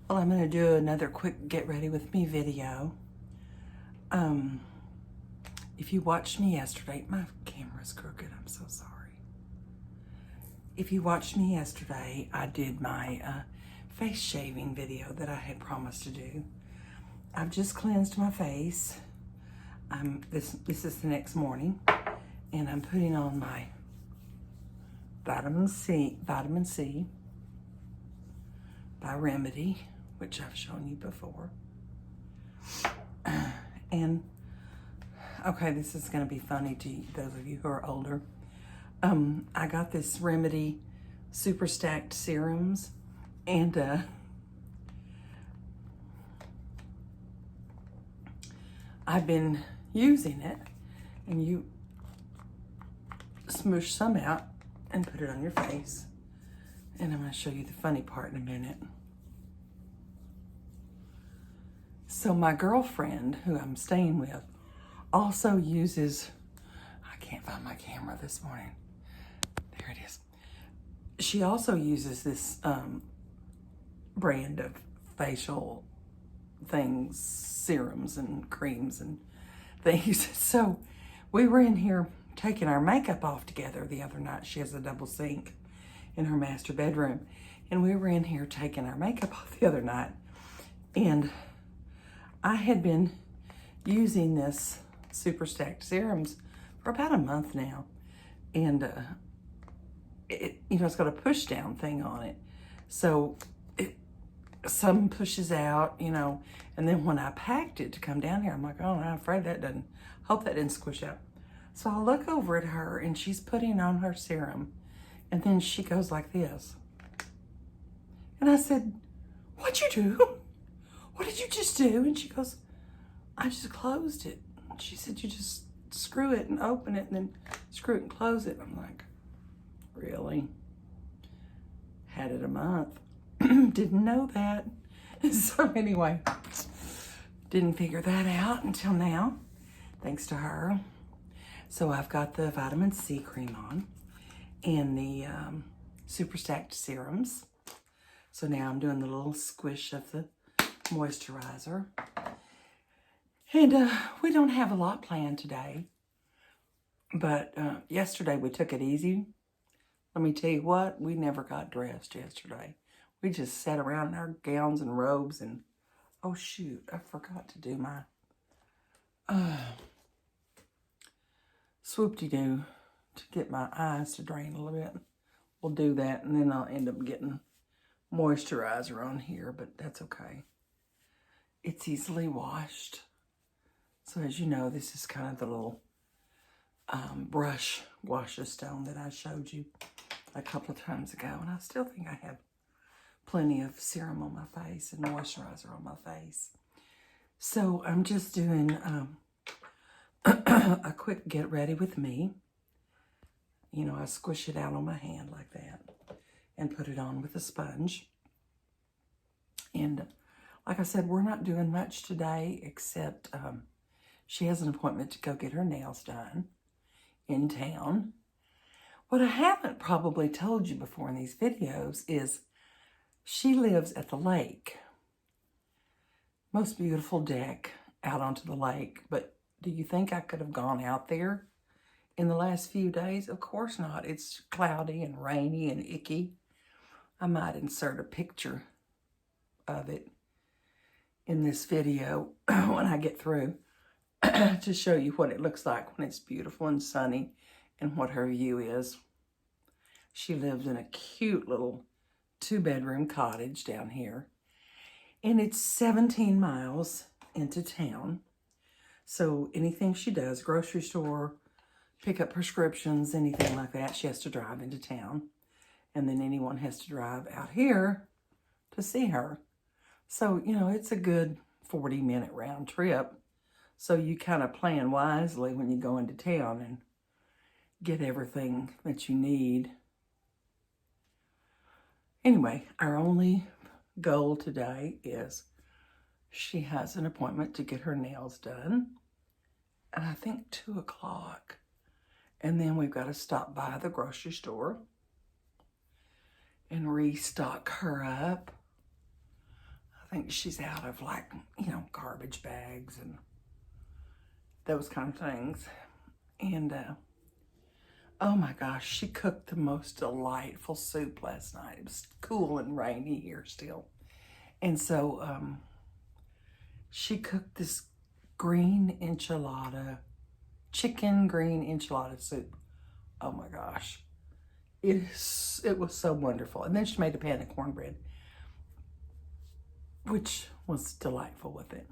Well, I'm going to do another quick get ready with me video. If you watched me yesterday, my camera's crooked, I'm so sorry. If you watched me yesterday, I did my face shaving video that I had promised to do. I've just cleansed my face. This is the next morning, and I'm putting on my vitamin C by Remedy, which I've shown you before. And okay, this is going to be funny to those of you who are older. I got this Remedy super stacked serums, and I've been using it, and you smoosh some out and put it on your face. And I'm going to show you the funny part in a minute. So my girlfriend, who I'm staying with, also uses, I can't find my camera this morning. There it is. She also uses this brand of facial things, serums and creams and things. So we were in here taking our makeup off together the other night. She has a double sink in her master bedroom. And we were in here taking our makeup off the other night. And I had been using this super stacked serums for about a month now. And it's got a push down thing on it. So some pushes out, and then when I packed it to come down here, I'm like, oh, I'm afraid hope that didn't squish out. So I look over at her and she's putting on her serum, and then she goes like this. And I said, what'd you do? What did you just do? And she goes, I just closed it. She said, you just screw it and open it and then screw it and close it. I'm like, really? Had it a month. Didn't know that. So anyway, didn't figure that out until now, thanks to her. So I've got the vitamin C cream on and the super stacked serums. So now I'm doing the little squish of the moisturizer. And we don't have a lot planned today, but yesterday we took it easy. Let me tell you what, we never got dressed yesterday. We just sat around in our gowns and robes, and oh shoot, I forgot to do my swoop-de-doo to get my eyes to drain a little bit. We'll do that, and then I'll end up getting moisturizer on here, but that's okay. It's easily washed. So as you know, this is kind of the little brush wash-a-stone that I showed you a couple of times ago, and I still think I have plenty of serum on my face and moisturizer on my face. So I'm just doing a quick get ready with me. I squish it out on my hand like that and put it on with a sponge. And like I said, we're not doing much today, except she has an appointment to go get her nails done in town. What I haven't probably told you before in these videos is she lives at the lake. Most beautiful deck out onto the lake. But do you think I could have gone out there in the last few days? Of course not. It's cloudy and rainy and icky. I might insert a picture of it in this video when I get through to show you what it looks like when it's beautiful and sunny and what her view is. She lives in a cute little 2-bedroom cottage down here, and it's 17 miles into town. So anything she does, grocery store, pick up prescriptions, anything like that, she has to drive into town. And then anyone has to drive out here to see her. So, it's a good 40-minute round trip. So you kind of plan wisely when you go into town and get everything that you need. Anyway, our only goal today is she has an appointment to get her nails done. And I think 2 o'clock. And then we've got to stop by the grocery store and restock her up. think she's out of, like, you know, garbage bags and those kind of things. And oh my gosh, she cooked the most delightful soup last night. It was cool and rainy here still. And so she cooked this green enchilada, chicken green enchilada soup. Oh my gosh. It was so wonderful. And then she made a pan of cornbread, which was delightful with it.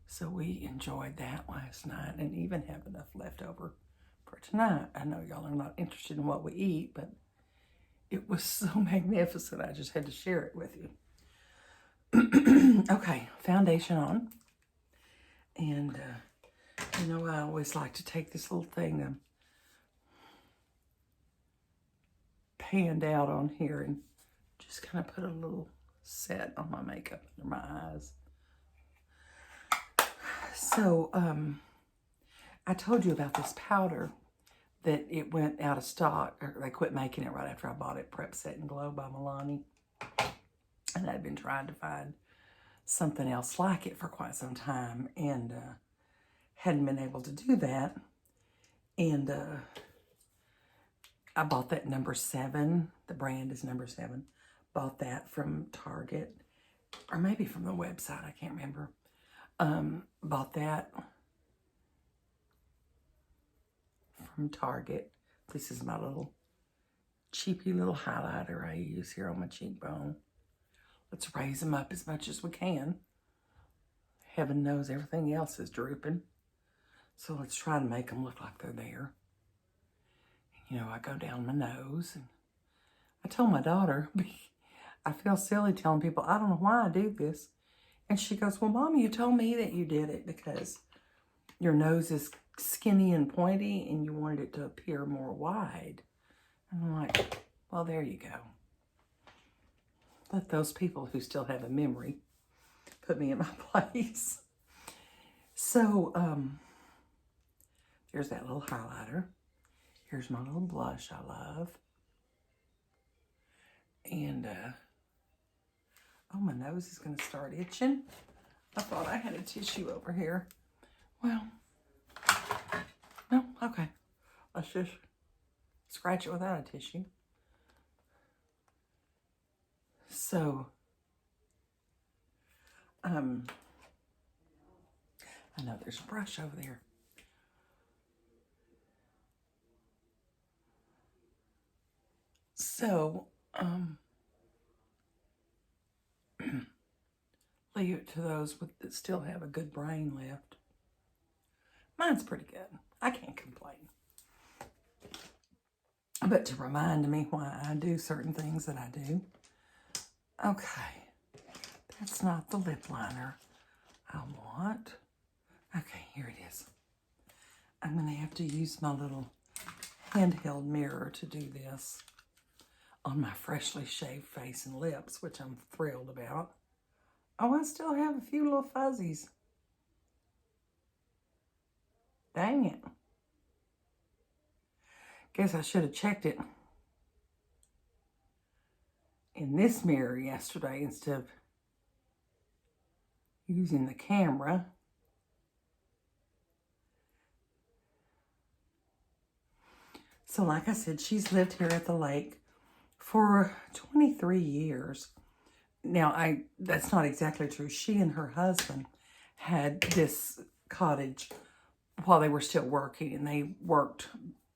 So we enjoyed that last night and even have enough left over for tonight. I know y'all are not interested in what we eat, but it was so magnificent. I just had to share it with you. Okay, foundation on. And, you know, I always like to take this little thing and panned out on here and just kind of put a little set on my makeup under my eyes. So, I told you about this powder that it went out of stock, or they quit making it right after I bought it, Prep Set and Glow by Milani. And I'd been trying to find something else like it for quite some time and hadn't been able to do that. And I bought that number 7. The brand is number 7. Bought that from Target, or maybe from the website. I can't remember. Bought that from Target. This is my little cheapy little highlighter I use here on my cheekbone. Let's raise them up as much as we can. Heaven knows everything else is drooping. So let's try to make them look like they're there. You know, I go down my nose, and I told my daughter, I feel silly telling people, I don't know why I do this. And she goes, well, Mom, you told me that you did it because your nose is skinny and pointy and you wanted it to appear more wide. And I'm like, well, there you go. Let those people who still have a memory put me in my place. So, there's that little highlighter. Here's my little blush I love. And, oh, my nose is going to start itching. I thought I had a tissue over here. Well, no, okay. Let's just scratch it without a tissue. So, I know there's a brush over there. So, leave it to those that still have a good brain left. Mine's pretty good. I can't complain. But to remind me why I do certain things that I do. Okay, that's not the lip liner I want. Okay, here it is. I'm going to have to use my little handheld mirror to do this on my freshly shaved face and lips, which I'm thrilled about. Oh, I still have a few little fuzzies. Dang it. Guess I should have checked it in this mirror yesterday instead of using the camera. So like I said, she's lived here at the lake for 23 years. Now, that's not exactly true. She and her husband had this cottage while they were still working, and they worked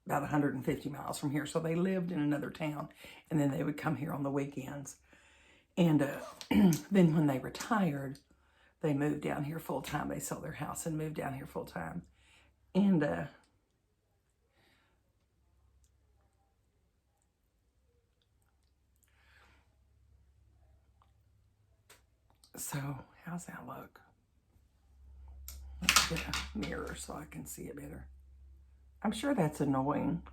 about 150 miles from here. So they lived in another town, and then they would come here on the weekends. And then when they retired, they moved down here full time. They sold their house and moved down here full time. And so how's that look? Let's get a mirror so I can see it better. I'm sure that's annoying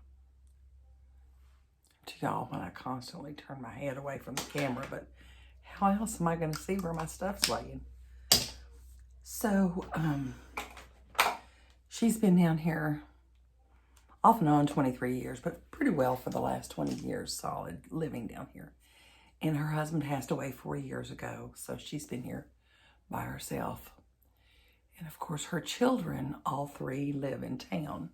to y'all when I constantly turn my head away from the camera, but how else am I going to see where my stuff's laying? So, she's been down here off and on 23 years, but pretty well for the last 20 years solid living down here. And her husband passed away 4 years ago, so she's been here by herself. And of course, her children, all three, live in town.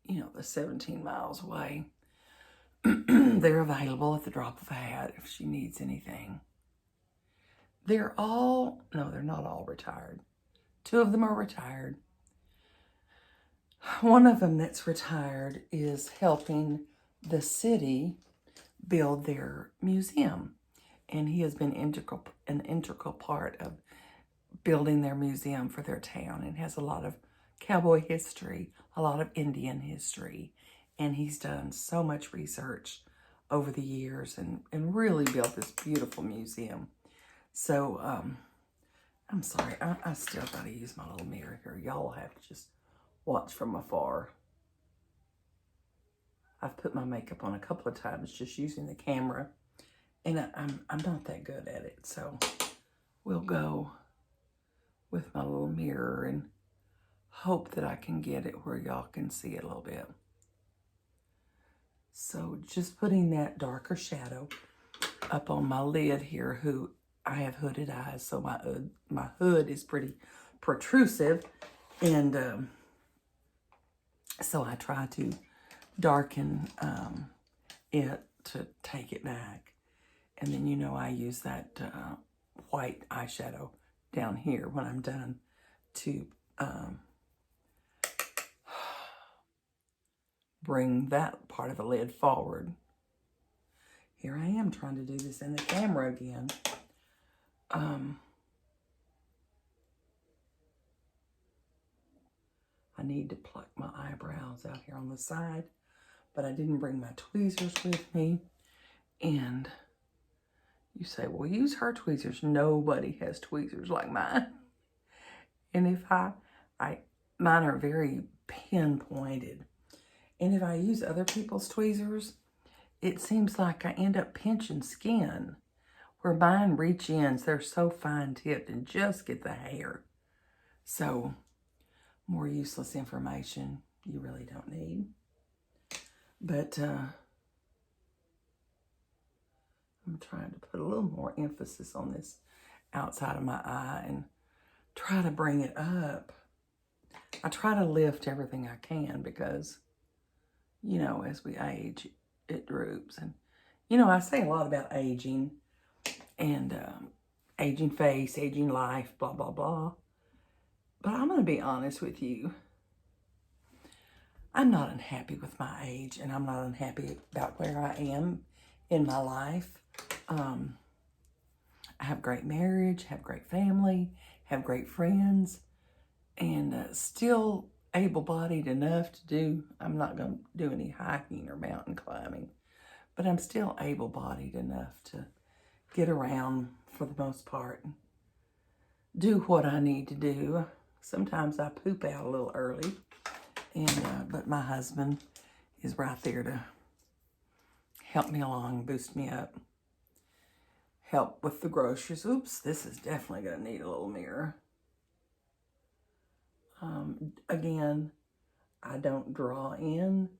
You know, the 17 miles away. They're available at the drop of a hat if she needs anything. They're all, no, they're not all retired. 2 of them are retired. One of them that's retired is helping the city build their museum. And he has been an integral part of building their museum for their town. It has a lot of cowboy history, a lot of Indian history. And he's done so much research over the years and really built this beautiful museum. So, I'm sorry, I still got to use my little mirror here. Y'all have to just watch from afar. I've put my makeup on a couple of times just using the camera. And I'm not that good at it. So, we'll go with my little mirror and hope that I can get it where y'all can see it a little bit. So just putting that darker shadow up on my lid here, I have hooded eyes, so my hood is pretty protrusive, and so I try to darken it to take it back. And then, you know, I use that white eyeshadow down here when I'm done to bring that part of the lid forward. Here I am trying to do this in the camera again. I need to pluck my eyebrows out here on the side, but I didn't bring my tweezers with me. And you say, well, use her tweezers. Nobody has tweezers like mine. And if mine are very pinpointed. And if I use other people's tweezers, it seems like I end up pinching skin. Where mine reach ins, they're so fine tipped and just get the hair. So, more useless information you really don't need. But I'm trying to put a little more emphasis on this outside of my eye and try to bring it up. I try to lift everything I can because, you know, as we age, it droops. And, you know, I say a lot about aging and aging face, aging life, blah, blah, blah. But I'm going to be honest with you. I'm not unhappy with my age, and I'm not unhappy about where I am in my life. I have great marriage, have great family, have great friends, and still able-bodied enough to do, I'm not going to do any hiking or mountain climbing, but I'm still able-bodied enough to get around for the most part and do what I need to do. Sometimes I poop out a little early, and but my husband is right there to help me along, boost me up, help with the groceries. Oops, this is definitely going to need a little mirror. Again, I don't draw in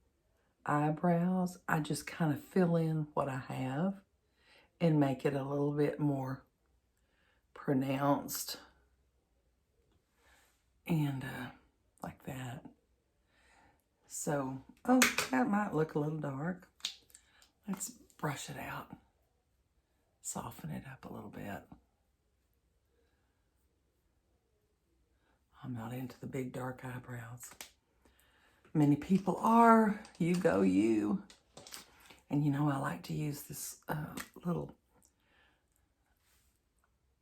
eyebrows. I just kind of fill in what I have and make it a little bit more pronounced. And like that. So, oh, that might look a little dark. Let's brush it out. Soften it up a little bit. I'm not into the big dark eyebrows. Many people are. You go you. And you know, I like to use this little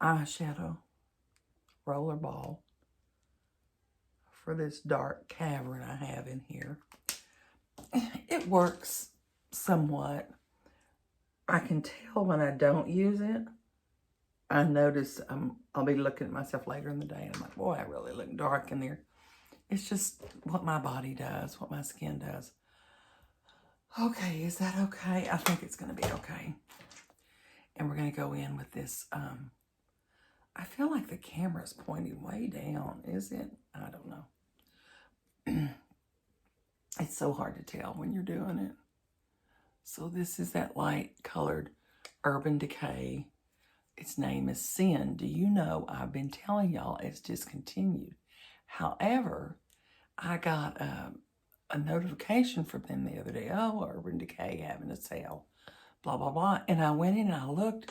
eyeshadow roller ball for this dark cavern I have in here. It works somewhat. I can tell when I don't use it. I notice I'll be looking at myself later in the day and I'm like, boy, I really look dark in there. It's just what my body does, what my skin does. Okay, is that okay? I think it's going to be okay. And we're going to go in with this. I feel like the camera's pointing way down. Is it? I don't know. It's so hard to tell when you're doing it. So this is that light colored Urban Decay. Its name is Sin. Do you know I've been telling y'all it's discontinued? However, I got a notification from them the other day. Oh, Urban Decay having a sale, blah, blah, blah. And I went in and I looked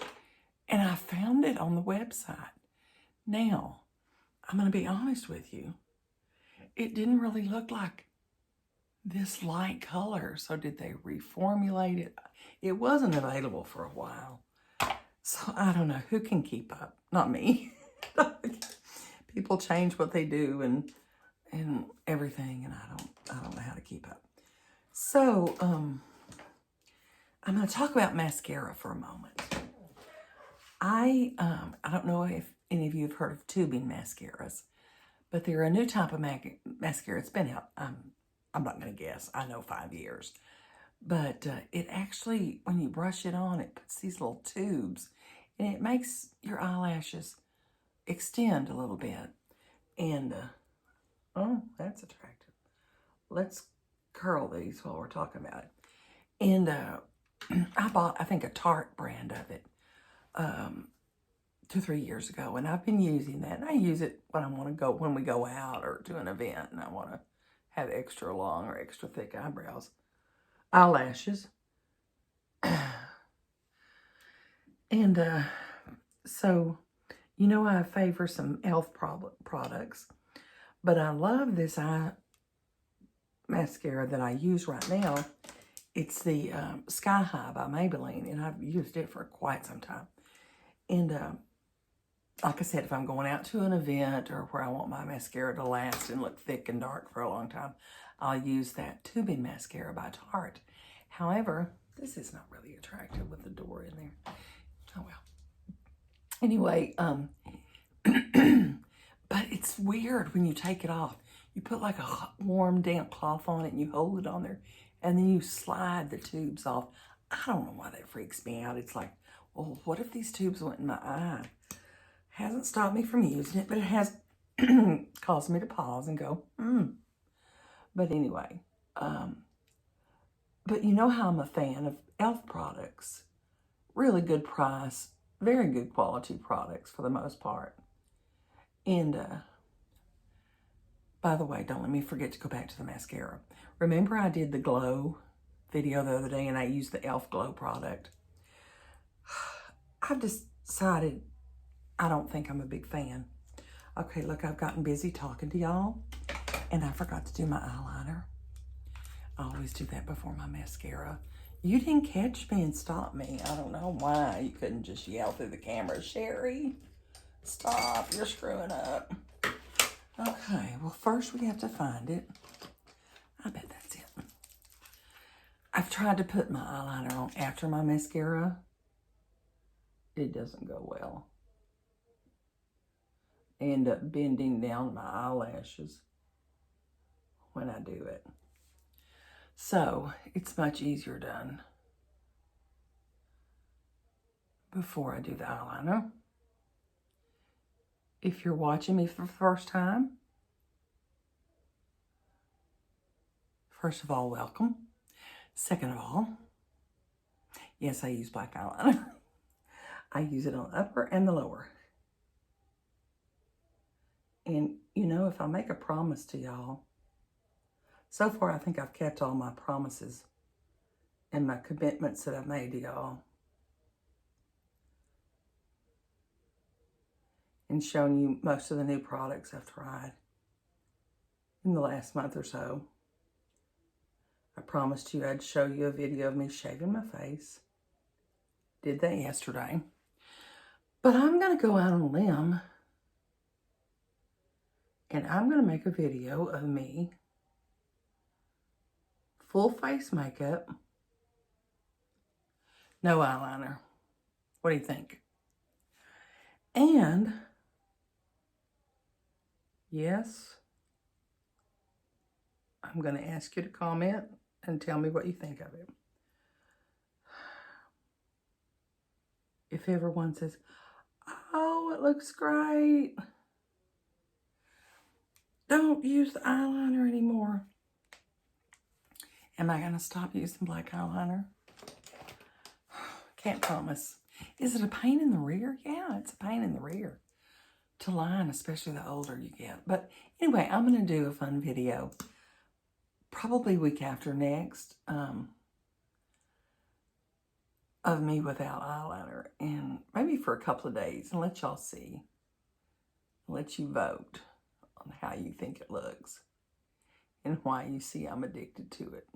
and I found it on the website. Now, I'm going to be honest with you. It didn't really look like this light color. So did they reformulate it? It wasn't available for a while. So I don't know who can keep up. Not me. People change what they do and everything, and I don't know how to keep up. So I'm going to talk about mascara for a moment. I don't know if any of you have heard of tubing mascaras, but they're a new type of mascara. It's been out, I'm not going to guess. I know 5 years. But it actually, when you brush it on, it puts these little tubes, and it makes your eyelashes extend a little bit. And, oh, that's attractive. Let's curl these while we're talking about it. And I bought, I think, a Tarte brand of it 2-3 years ago, and I've been using that. And I use it when I want to go, when we go out or to an event, and I want to have extra long or extra thick eyelashes. And so, you know, I favor some e.l.f. products, but I love this eye mascara that I use right now. It's the Sky High by Maybelline, and I've used it for quite some time. And like I said, if I'm going out to an event or where I want my mascara to last and look thick and dark for a long time, I'll use that tubing mascara by Tarte. However, this is not really attractive with the door in there. Oh, well. Anyway, but it's weird when you take it off. You put like a warm, damp cloth on it and you hold it on there, and then you slide the tubes off. I don't know why that freaks me out. It's like, well, what if these tubes went in my eye? Hasn't stopped me from using it, but it has caused me to pause and go, But anyway, but you know how I'm a fan of e.l.f. products. Really good price, very good quality products for the most part. And by the way, don't let me forget to go back to the mascara. Remember I did the Glow video the other day and I used the e.l.f. Glow product. I've decided I don't think I'm a big fan. Okay, look, I've gotten busy talking to y'all and I forgot to do my eyeliner. I always do that before my mascara. You didn't catch me and stop me. I don't know why you couldn't just yell through the camera, Sherry, stop, you're screwing up. Okay, well, first we have to find it. I bet that's it. I've tried to put my eyeliner on after my mascara. It doesn't go well. I end up bending down my eyelashes when I do it. So, it's much easier done before I do the eyeliner. If you're watching me for the first time, first of all, welcome. Second of all, yes, I use black eyeliner. I use it on the upper and the lower. And, you know, if I make a promise to y'all, so far I think I've kept all my promises and my commitments that I've made to y'all. And shown you most of the new products I've tried in the last month or so. I promised you I'd show you a video of me shaving my face. Did that yesterday. But I'm going to go out on a limb and I'm going to make a video of me, full face makeup, no eyeliner. What do you think? And yes, I'm going to ask you to comment and tell me what you think of it. If everyone says, oh, it looks great, don't use the eyeliner anymore. Am I going to stop using black eyeliner? can't promise. Is it a pain in the rear? Yeah, it's a pain in the rear to line, especially the older you get. But anyway, I'm going to do a fun video, probably week after next, of me without eyeliner, and maybe for a couple of days, and let y'all see, let you vote on how you think it looks and why you see I'm addicted to it.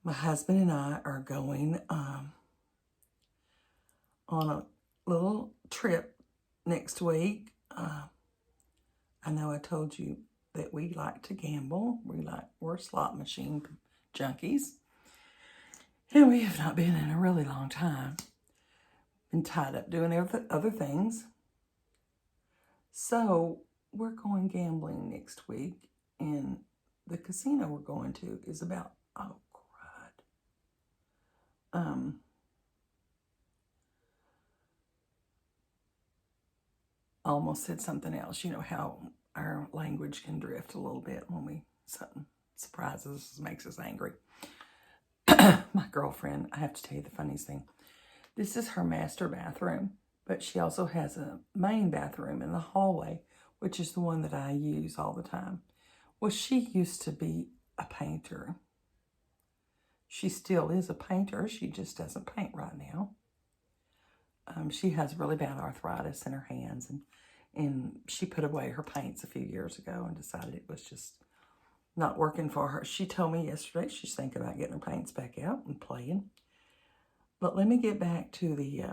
My husband and I are going on a little trip next week. I know I told you that we like to gamble. We're slot machine junkies. And we have not been in a really long time. Been tied up doing other things. So we're going gambling next week. And the casino we're going to is about, oh, crud. I almost said something else. You know how our language can drift a little bit when something surprises us, makes us angry. My girlfriend, I have to tell you the funniest thing. This is her master bathroom, but she also has a main bathroom in the hallway, which is the one that I use all the time. Well, she used to be a painter. She still is a painter. She just doesn't paint right now. She has really bad arthritis in her hands, and she put away her paints a few years ago and decided it was just not working for her. She told me yesterday she's thinking about getting her paints back out and playing. But let me get back to the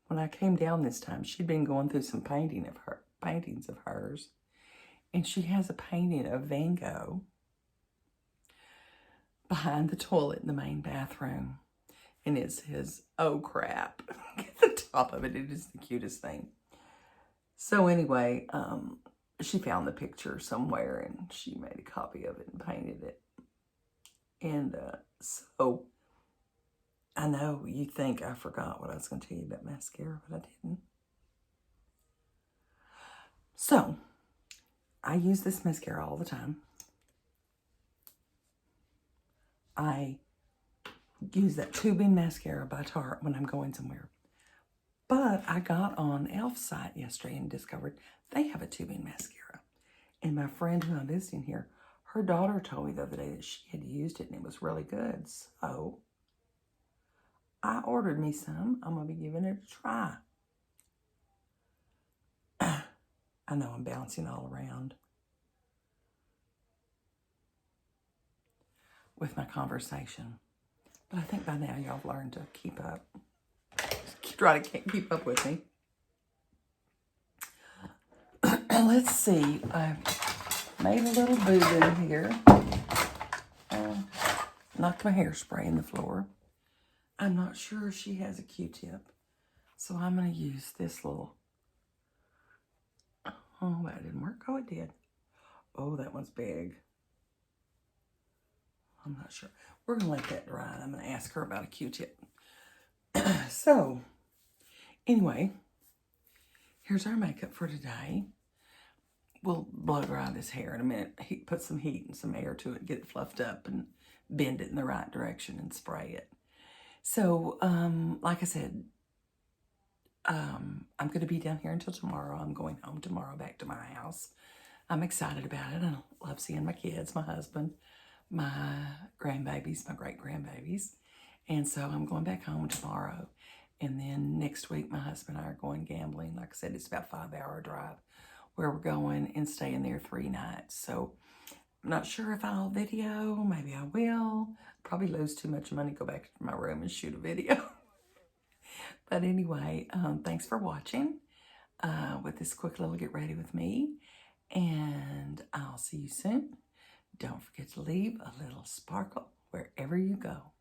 when I came down this time, she'd been going through some paintings of hers, and she has a painting of Van Gogh behind the toilet in the main bathroom, and it says, "Oh crap," at the top of it. It is the cutest thing. So anyway, she found the picture somewhere, and she made a copy of it and painted it. And so I know you think I forgot what I was going to tell you about mascara, but I didn't. So I use this mascara all the time. I use that tubing mascara by Tarte when I'm going somewhere. But I got on e.l.f.'s site yesterday and discovered they have a tubing mascara. And my friend who I'm visiting here, her daughter told me the other day that she had used it and it was really good. So I ordered me some. I'm going to be giving it a try. I know I'm bouncing all around with my conversation. But I think by now y'all have learned to keep up. Try to keep up with me. Let's see. I made a little boo-boo here. Knocked my hairspray in the floor. I'm not sure if she has a Q-tip. So I'm going to use this little... Oh, that didn't work. Oh, it did. Oh, that one's big. I'm not sure. We're going to let that dry. I'm going to ask her about a Q-tip. So, anyway, here's our makeup for today. We'll blow dry this hair in a minute. Put some heat and some air to it, get it fluffed up and bend it in the right direction and spray it. So, like I said, I'm going to be down here until tomorrow. I'm going home tomorrow back to my house. I'm excited about it. I love seeing my kids, my husband, my grandbabies, my great-grandbabies. And so I'm going back home tomorrow. And then next week, my husband and I are going gambling. Like I said, it's about a 5-hour drive where we're going and staying there 3 nights. So I'm not sure if I'll video. Maybe I will. Probably lose too much money, go back to my room and shoot a video. But anyway, thanks for watching with this quick little get ready with me. And I'll see you soon. Don't forget to leave a little sparkle wherever you go.